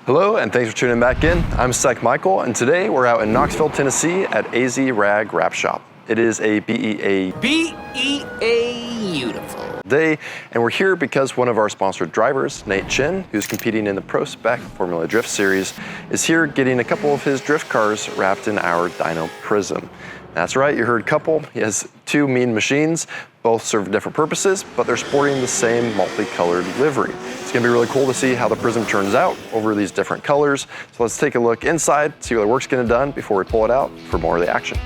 Hello, and thanks for tuning back in. I'm STEK Michael, and today we're out in Knoxville, Tennessee at AZ Rag Wrap Shop. It is a BEA beautiful day, and we're here because one of our sponsored drivers, Nate Chen, who's competing in the PROSPEC Formula Drift Series, is here getting a couple of his drift cars wrapped in our DYNOprism. That's right, you heard couple. He has two mean machines. Both serve different purposes, but they're sporting the same multicolored livery. It's gonna be really cool to see how the prism turns out over these different colors. So let's take a look inside, see what the work's getting done before we pull it out for more of the action.